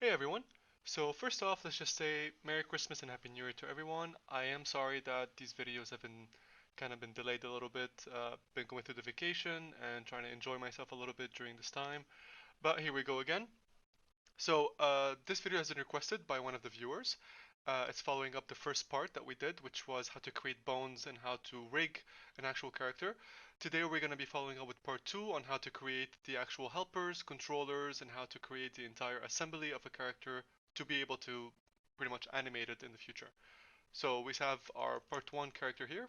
Hey everyone. So first off, let's just say Merry Christmas and Happy New Year to everyone. I am sorry that these videos have been delayed a little bit. Been going through the vacation and trying to enjoy myself a little bit during this time. But here we go again. So this video has been requested by one of the viewers. It's following up the first part that we did, which was how to create bones and how to rig an actual character. Today we're going to be following up with part 2 on how to create the actual helpers, controllers, and how to create the entire assembly of a character to be able to pretty much animate it in the future. So we have our part 1 character here,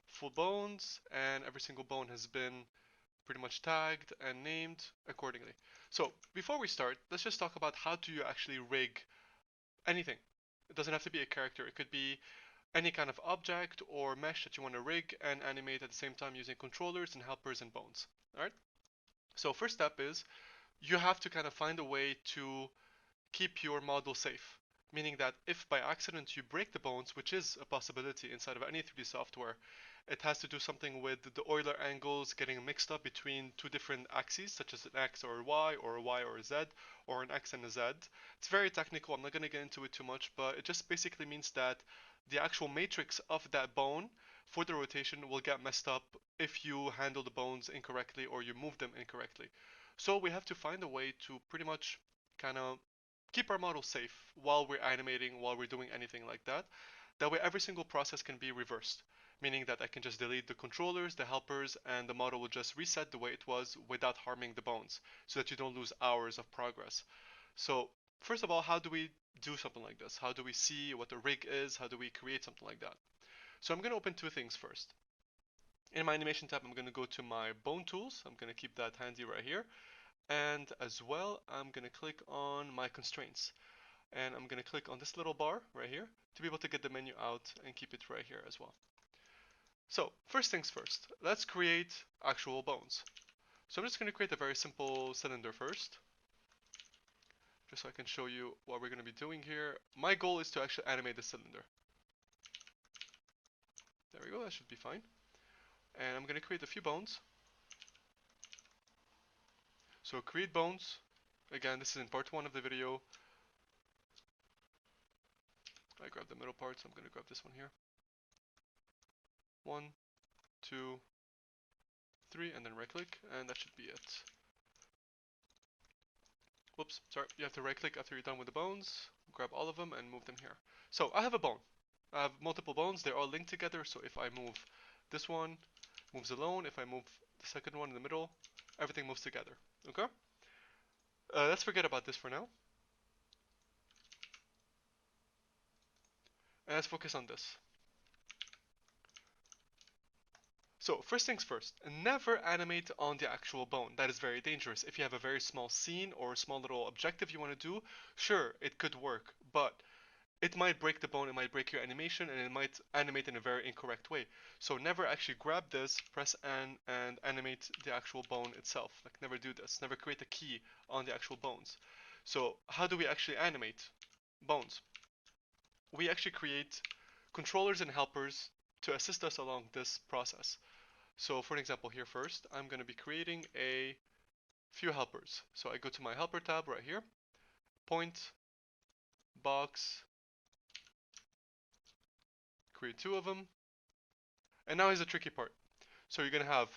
full bones, and every single bone has been pretty much tagged and named accordingly. So before we start, let's just talk about how do you actually rig anything. It doesn't have to be a character. It could be any kind of object or mesh that you want to rig and animate at the same time using controllers and helpers and bones. Alright? So first step is you have to kind of find a way to keep your model safe. Meaning that if by accident you break the bones, which is a possibility inside of any 3D software, it has to do something with the Euler angles getting mixed up between two different axes, such as an X or a Y, or a Y or a Z, or an X and a Z. It's very technical, I'm not going to get into it too much, but it just basically means that the actual matrix of that bone for the rotation will get messed up if you handle the bones incorrectly or you move them incorrectly. So we have to find a way to pretty much kind of keep our model safe while we're animating, while we're doing anything like that. That way every single process can be reversed, meaning that I can just delete the controllers, the helpers, and the model will just reset the way it was without harming the bones, so that you don't lose hours of progress. So first of all, how do we do something like this? How do we see what the rig is? How do we create something like that? So I'm going to open two things first. In my animation tab, I'm going to go to my bone tools. I'm going to keep that handy right here. And as well, I'm going to click on my constraints. And I'm going to click on this little bar right here to be able to get the menu out and keep it right here as well. So first things first, let's create actual bones. So I'm just going to create a very simple cylinder first, just so I can show you what we're going to be doing here. My goal is to actually animate the cylinder. There we go, that should be fine. And I'm going to create a few bones. So create bones. Again, this is in part 1 of the video. I grabbed the middle part, so I'm going to grab this one here. 1, 2, 3, and then right click, and that should be it. Whoops, sorry, you have to right click after you're done with the bones, grab all of them and move them here. So I have a bone. I have multiple bones, they're all linked together, so if I move this one, moves alone, if I move the second one in the middle, everything moves together, okay? Let's forget about this for now, and let's focus on this. So first things first, never animate on the actual bone. That is very dangerous. If you have a very small scene or a small little objective you want to do, sure, it could work, but it might break the bone, it might break your animation, and it might animate in a very incorrect way. So never actually grab this, press N, and animate the actual bone itself. Like never do this. Never create a key on the actual bones. So how do we actually animate bones? We actually create controllers and helpers to assist us along this process. So for an example here first, I'm going to be creating a few helpers. So I go to my helper tab right here, point, box, create two of them. And now here's the tricky part. So you're going to have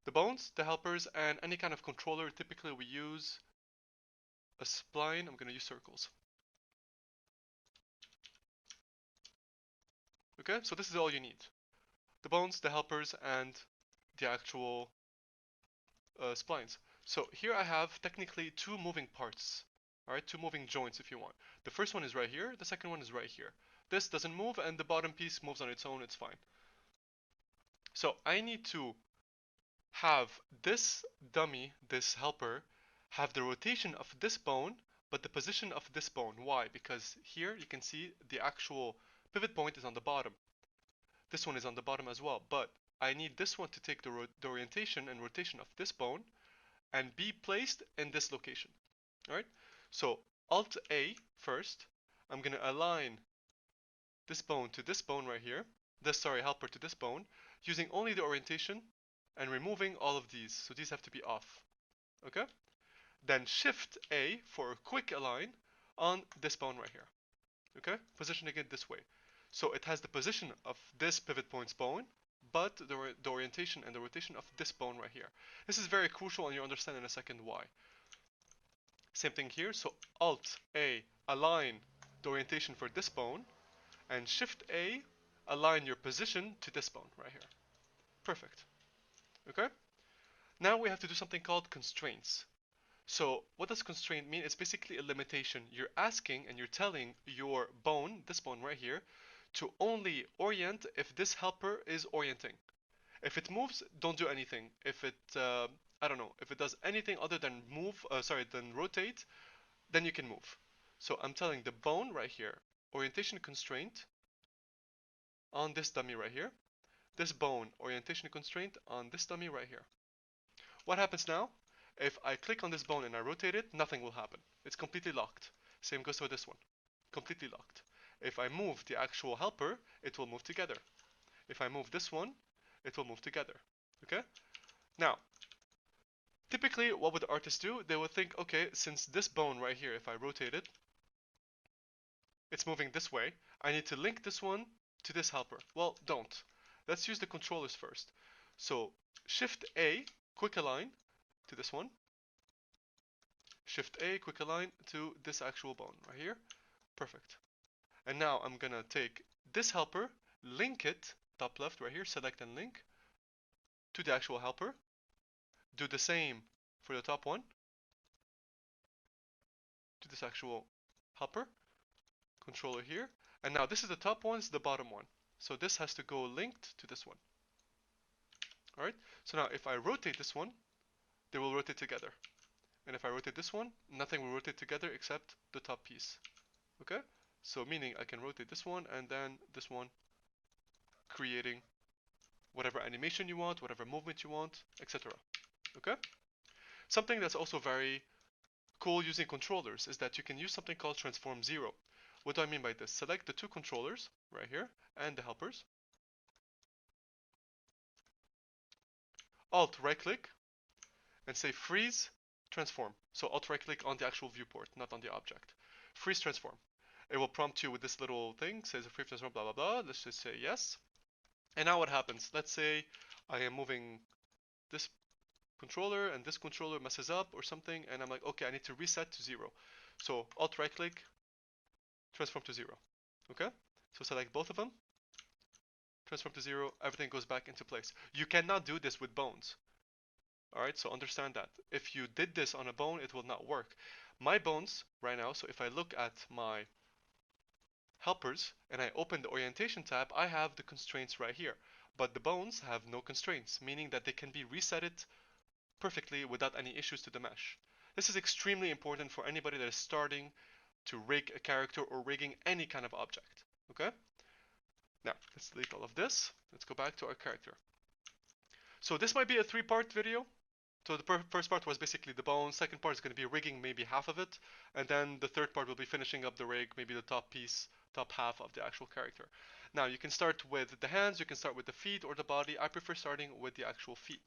the bones, the helpers, and any kind of controller. Typically we use a spline. I'm going to use circles. Okay, so this is all you need. The bones, the helpers, and the actual splines. So here I have technically two moving parts. Alright, two moving joints if you want. The first one is right here, the second one is right here. This doesn't move and the bottom piece moves on its own, it's fine. So I need to have this dummy, this helper, have the rotation of this bone, but the position of this bone. Why? Because here you can see the actual pivot point is on the bottom. This one is on the bottom as well, but I need this one to take the orientation and rotation of this bone and be placed in this location. Alright? So Alt A first, I'm going to align this bone to this bone right here, helper to this bone, using only the orientation and removing all of these. So these have to be off. Okay? Then Shift A for a quick align. on this bone right here. Okay, positioning it this way. So it has the position of this pivot point's bone, but the orientation and the rotation of this bone right here. This is very crucial, and you'll understand in a second why. Same thing here. So Alt A, align the orientation for this bone, and Shift A, align your position to this bone right here. Perfect. Okay. Now we have to do something called constraints. So what does constraint mean? It's basically a limitation. You're asking and you're telling your bone, this bone right here, to only orient if this helper is orienting. If it moves, don't do anything. If it, I don't know, if it does anything other than move, than rotate, then you can move. So I'm telling the bone right here, orientation constraint on this dummy right here. This bone, orientation constraint on this dummy right here. What happens now? If I click on this bone and I rotate it, nothing will happen. It's completely locked. Same goes for this one. Completely locked. If I move the actual helper, it will move together. If I move this one, it will move together. Okay? Now, typically what would the artist do? They would think, okay, since this bone right here, if I rotate it, it's moving this way, I need to link this one to this helper. Well, don't. Let's use the controllers first. So Shift A, quick align to this one. Shift A, quick align to this actual bone right here. Perfect. And now I'm gonna take this helper, link it, top left right here, select and link to the actual helper. Do the same for the top one, to this actual helper, controller here. And now this is the top one, this is the bottom one. So this has to go linked to this one. Alright, so now if I rotate this one, they will rotate together. And if I rotate this one, nothing will rotate together except the top piece. Okay? So meaning I can rotate this one and then this one, creating whatever animation you want, whatever movement you want, etc. Okay? Something that's also very cool using controllers is that you can use something called transform 0. What do I mean by this? Select the two controllers right here and the helpers. Alt right click and say freeze transform. So Alt right click on the actual viewport, not on the object. Freeze transform. It will prompt you with this little thing, says freeze transform, blah blah blah. Let's just say yes. And now what happens? Let's say I am moving this controller and this controller messes up or something, and I'm like, okay, I need to reset to 0. So Alt right click, transform to 0. Okay? So select both of them, transform to 0, everything goes back into place. You cannot do this with bones. Alright, so understand that. If you did this on a bone, it will not work. My bones right now, so if I look at my helpers and I open the orientation tab, I have the constraints right here. But the bones have no constraints, meaning that they can be resetted perfectly without any issues to the mesh. This is extremely important for anybody that is starting to rig a character or rigging any kind of object. Okay? Now, let's delete all of this. Let's go back to our character. So this might be a 3-part video. So the first part was basically the bone, second part is going to be rigging maybe half of it, and then the third part will be finishing up the rig, maybe the top piece, top half of the actual character. Now you can start with the hands, you can start with the feet or the body. I prefer starting with the actual feet.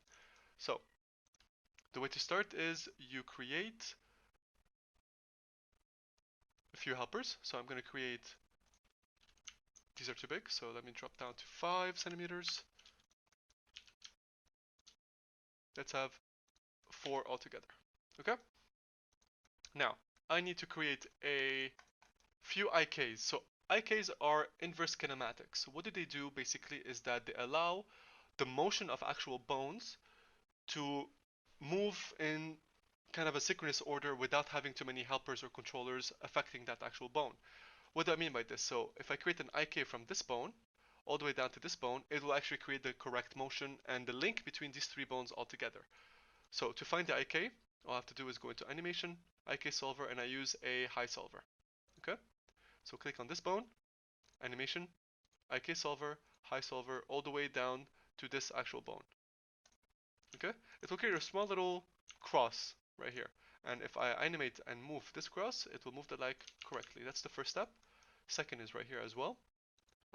So the way to start is you create a few helpers. So I'm going to create, these are too big, so let me drop down to 5 centimeters. Let's have 4 altogether. Okay? Now, I need to create a few IKs. So IKs are inverse kinematics. What do they do basically is that they allow the motion of actual bones to move in kind of a synchronous order without having too many helpers or controllers affecting that actual bone. What do I mean by this? So if I create an IK from this bone all the way down to this bone, it will actually create the correct motion and the link between these 3 bones altogether. So to find the IK, all I have to do is go into animation, IK solver, and I use a high solver. Okay? So click on this bone, animation, IK solver, high solver, all the way down to this actual bone. Okay? It will create a small little cross right here. And if I animate and move this cross, it will move the leg correctly. That's the first step. Second is right here as well.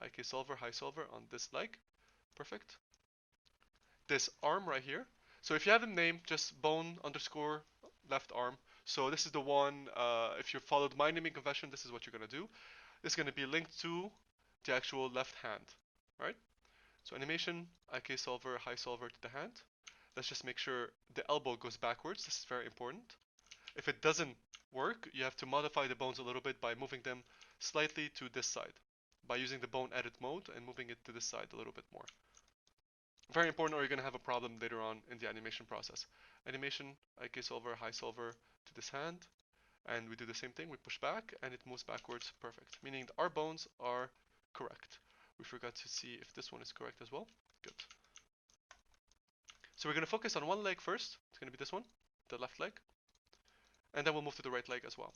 IK solver, high solver on this leg. Perfect. This arm right here. So if you have a name, just bone underscore left arm. So this is the one, if you followed my naming convention, this is what you're going to do. It's going to be linked to the actual left hand, right? So animation, IK solver, high solver to the hand. Let's just make sure the elbow goes backwards. This is very important. If it doesn't work, you have to modify the bones a little bit by moving them slightly to this side, by using the bone edit mode and moving it to this side a little bit more. Very important, or you're going to have a problem later on in the animation process. Animation, IK solver, high solver to this hand, and we do the same thing. We push back and it moves backwards. Perfect, meaning our bones are correct. We forgot to see if this one is correct as well. Good. So we're going to focus on one leg first. It's going to be this one, the left leg, and then we'll move to the right leg as well.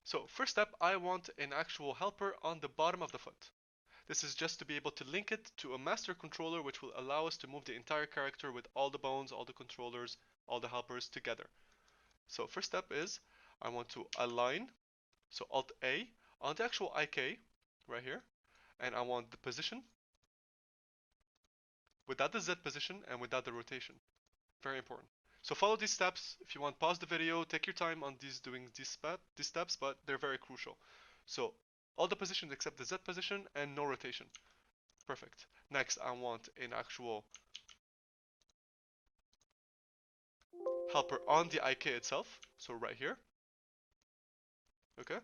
So first step, I want an actual helper on the bottom of the foot. This is just to be able to link it to a master controller, which will allow us to move the entire character with all the bones, all the controllers, all the helpers together. So first step is I want to align, so Alt A on the actual IK right here, and I want the position without the Z position and without the rotation. Very important. So follow these steps. If you want, pause the video, take your time on doing these steps, but they're very crucial. So all the positions except the Z position and no rotation. Perfect. Next, I want an actual helper on the IK itself. So right here. Okay.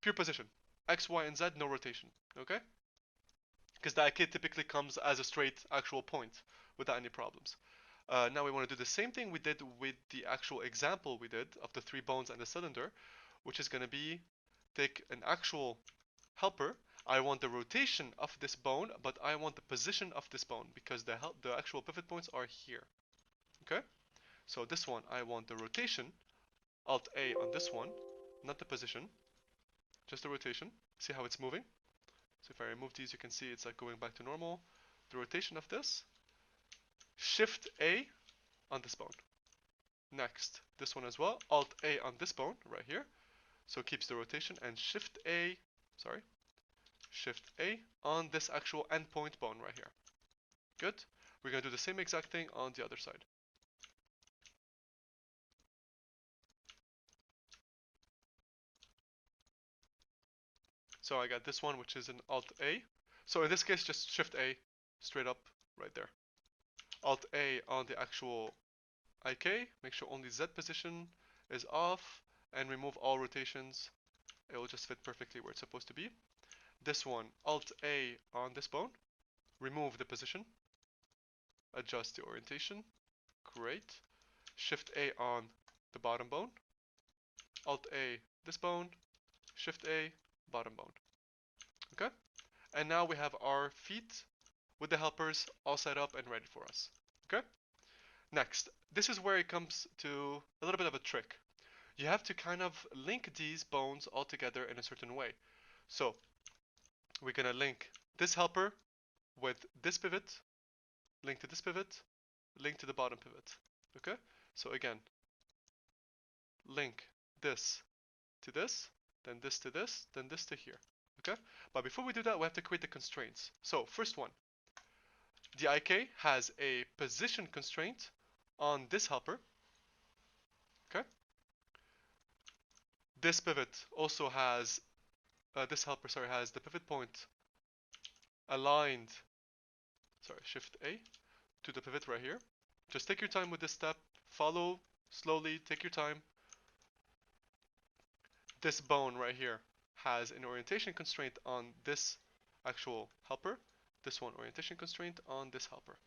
Pure position. X, Y, and Z, no rotation. Okay. Because the IK typically comes as a straight actual point without any problems. Now we want to do the same thing we did with the actual example we did of the 3 bones and the cylinder, which is going to be take an actual helper. I want the rotation of this bone, but I want the position of this bone because the actual pivot points are here. Okay? So this one, I want the rotation, Alt A on this one, not the position, just the rotation. See how it's moving? So if I remove these, you can see it's like going back to normal. The rotation of this, Shift A on this bone. Next, this one as well, Alt A on this bone right here. So it keeps the rotation, and Shift A on this actual endpoint bone right here. Good. We're going to do the same exact thing on the other side. So I got this one, which is an Alt A. So in this case, just Shift A straight up right there. Alt A on the actual IK. Make sure only Z position is off and remove all rotations. It will just fit perfectly where it's supposed to be. This one, Alt A on this bone. Remove the position. Adjust the orientation. Great. Shift A on the bottom bone. Alt A this bone. Shift A bottom bone. Okay? And now we have our feet with the helpers all set up and ready for us. Okay? Next, this is where it comes to a little bit of a trick. You have to kind of link these bones all together in a certain way. So we're gonna link this helper with this pivot, link to this pivot, link to the bottom pivot. Okay? So again, link this to this, then this to this, then this to here. Okay? But before we do that, we have to create the constraints. So first one, the IK has a position constraint on this helper. Okay? This pivot also has, this helper, sorry, has the pivot point aligned, sorry, Shift A, to the pivot right here. Just take your time with this step, follow slowly, take your time. This bone right here has an orientation constraint on this actual helper. This one, orientation constraint on this helper.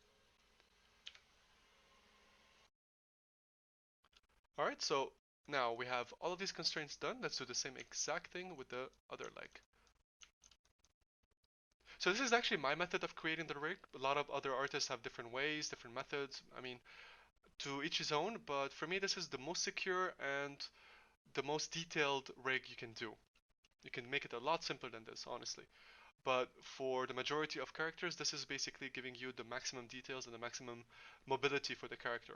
Alright, so now we have all of these constraints done. Let's do the same exact thing with the other leg. So this is actually my method of creating the rig. A lot of other artists have different ways, different methods. I mean, to each his own, but for me this is the most secure and the most detailed rig you can do. You can make it a lot simpler than this, honestly. But for the majority of characters, this is basically giving you the maximum details and the maximum mobility for the character.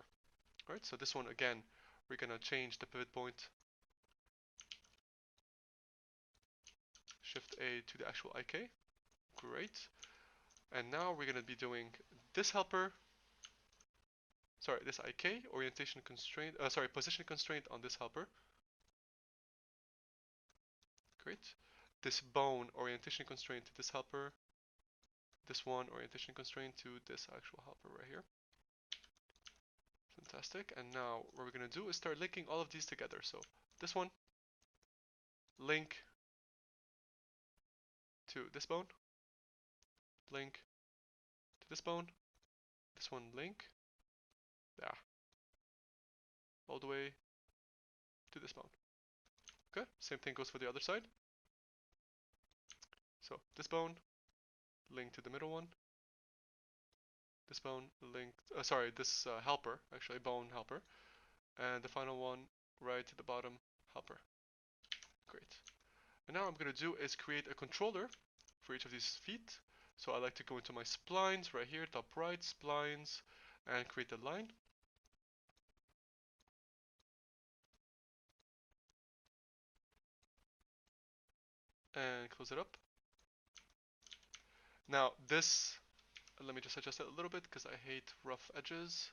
Alright, so this one again, we're gonna change the pivot point. Shift A to the actual IK. Great. And now we're gonna be doing this helper. sorry, this IK, orientation constraint, position constraint on this helper. Great. This bone, orientation constraint to this helper. This one, orientation constraint to this actual helper right here. Fantastic. And now what we're going to do is start linking all of these together. So this one, link to this bone, link to this bone, this one link, all the way to this bone. Okay, same thing goes for the other side. So this bone, link to the middle one, this bone, link, this helper, actually bone helper, and the final one right to the bottom helper. Great. And now what I'm going to do is create a controller for each of these feet. So I like to go into my splines right here, top right, splines, and create a line. And close it up. Now this, let me just adjust it a little bit because I hate rough edges.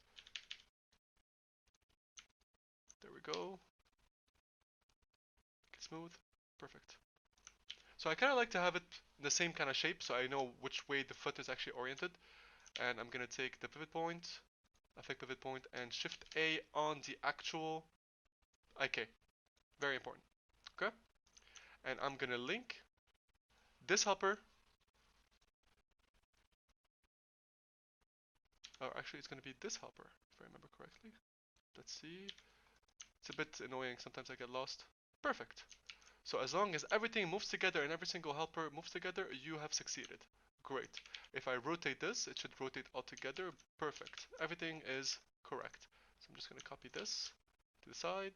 There we go. Get smooth. Perfect. So I kind of like to have it the same kind of shape so I know which way the foot is actually oriented. And I'm going to take the pivot point, affect pivot point, and shift A on the actual IK. Very important. Okay? And I'm going to link this helper. Oh, actually it's going to be this helper, if I remember correctly. Let's see. It's a bit annoying, sometimes I get lost. Perfect. So as long as everything moves together and every single helper moves together, you have succeeded. Great. If I rotate this, it should rotate all together. Perfect. Everything is correct. So I'm just going to copy this to the side,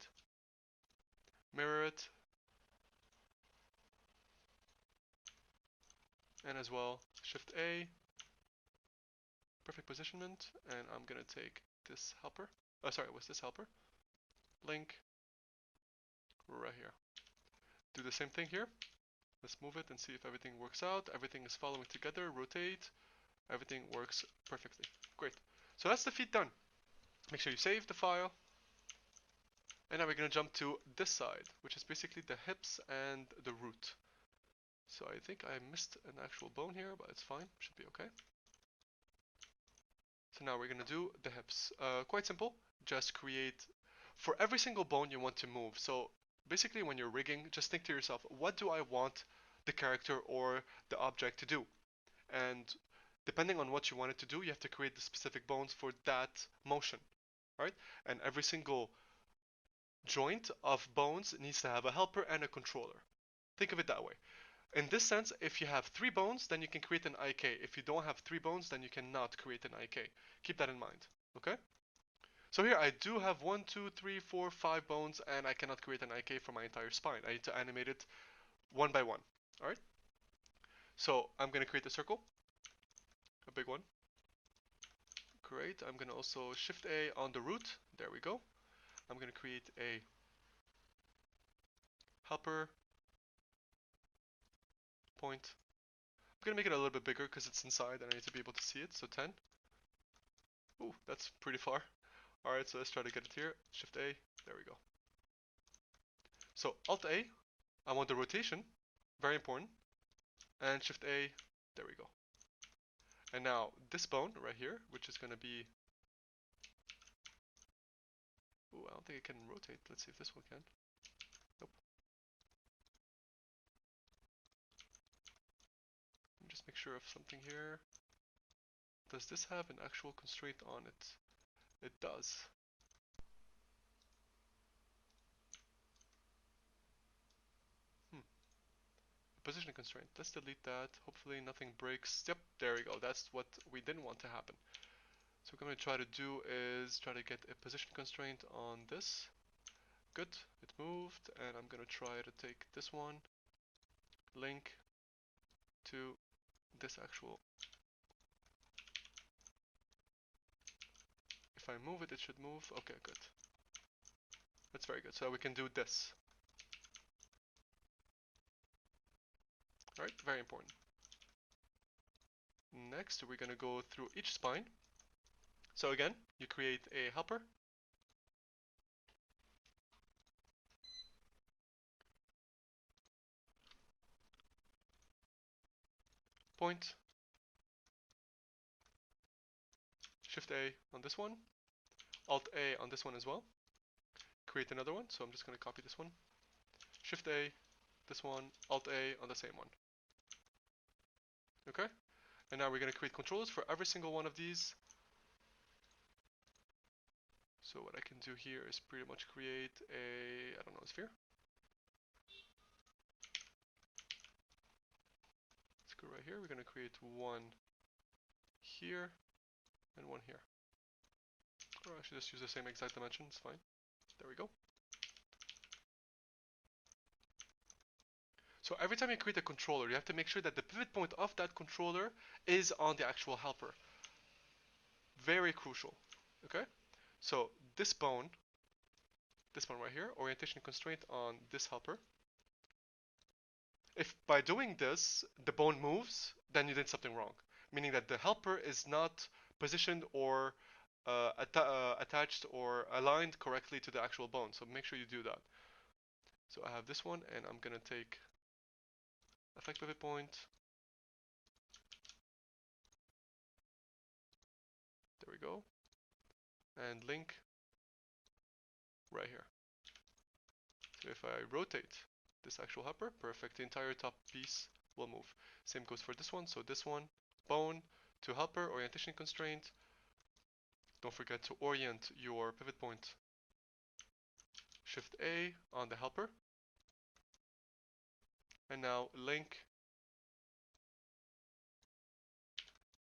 mirror it, and as well, Shift A, perfect positionment, and I'm going to take this helper. Oh, sorry, what's this helper? Link right here. Do the same thing here. Let's move it and see if everything works out. Everything is following together. Rotate. Everything works perfectly. Great. So that's the feet done. Make sure you save the file. And now we're going to jump to this side, which is basically the hips and the root. So I think I missed an actual bone here, but it's fine. Should be okay. So now we're going to do the hips. Quite simple. Just create, for every single bone you want to move. So basically when you're rigging, just think to yourself, what do I want the character or the object to do? And depending on what you want it to do, you have to create the specific bones for that motion, right? And every single joint of bones needs to have a helper and a controller. Think of it that way. In this sense, if you have 3 bones, then you can create an IK. If you don't have 3 bones, then you cannot create an IK. Keep that in mind, okay? So here I do have 1, 2, 3, 4, 5 bones, and I cannot create an IK for my entire spine. I need to animate it one by one, alright? So I'm going to create a circle, a big one. Great, I'm going to also Shift A on the root. There we go. I'm going to create a helper point. I'm going to make it a little bit bigger because it's inside and I need to be able to see it, so 10. Ooh, that's pretty far. Alright, so let's try to get it here. Shift A, there we go. So Alt A, I want the rotation, very important. And Shift A, there we go. And now this bone right here, which is going to be... Ooh, I don't think it can rotate. Let's see if this one can. Nope. Let me just make sure of something here. Does this have an actual constraint on it? It does. Position constraint. Let's delete that. Hopefully nothing breaks. Yep, there we go. That's what we didn't want to happen. So what I'm going to try to do is try to get a position constraint on this. Good, it moved, and I'm going to try to take this one, link to this actual. If I move it, it should move. Okay, good. That's very good. So we can do this. Alright, very important. Next, we're going to go through each spine. So again, you create a helper. Point. Shift A on this one. Alt A on this one as well. Create another one. So I'm just going to copy this one. Shift A, this one, Alt A on the same one. Okay? And now we're going to create controllers for every single one of these. So what I can do here is pretty much create a, I don't know, a sphere. Let's go right here. We're going to create one here and one here. Or I should just use the same exact dimensions, fine. There we go. So every time you create a controller, you have to make sure that the pivot point of that controller is on the actual helper. Very crucial. Okay? So this bone right here, orientation constraint on this helper. If by doing this, the bone moves, then you did something wrong. Meaning that the helper is not positioned or attached or aligned correctly to the actual bone. So make sure you do that. So I have this one, and I'm gonna take effect pivot point. There we go. And link right here. So if I rotate this actual helper, perfect, the entire top piece will move. Same goes for this one. So this one, bone to helper, orientation constraint. Don't forget to orient your pivot point. Shift A on the helper. And now link.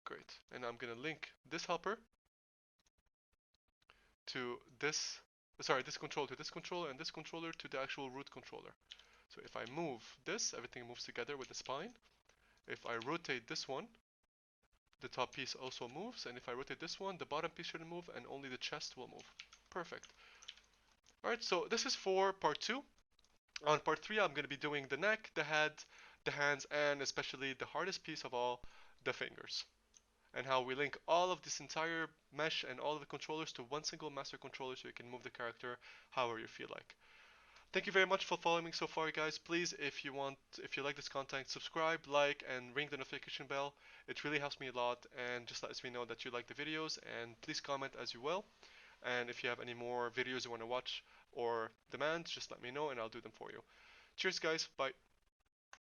Great. And I'm going to link this helper to this, this controller to this controller, and this controller to the actual root controller. So if I move this, everything moves together with the spine. If I rotate this one, the top piece also moves, and if I rotate this one, the bottom piece shouldn't move, and only the chest will move. Perfect. Alright, so this is for part 2. On part 3, I'm going to be doing the neck, the head, the hands, and especially the hardest piece of all, the fingers. And how we link all of this entire mesh and all of the controllers to one single master controller so you can move the character however you feel like. Thank you very much for following me so far, guys. Please, if you like this content, subscribe, like, and ring the notification bell. It really helps me a lot, and just lets me know that you like the videos. And please comment as you will. And if you have any more videos you want to watch or demand, just let me know, and I'll do them for you. Cheers, guys. Bye.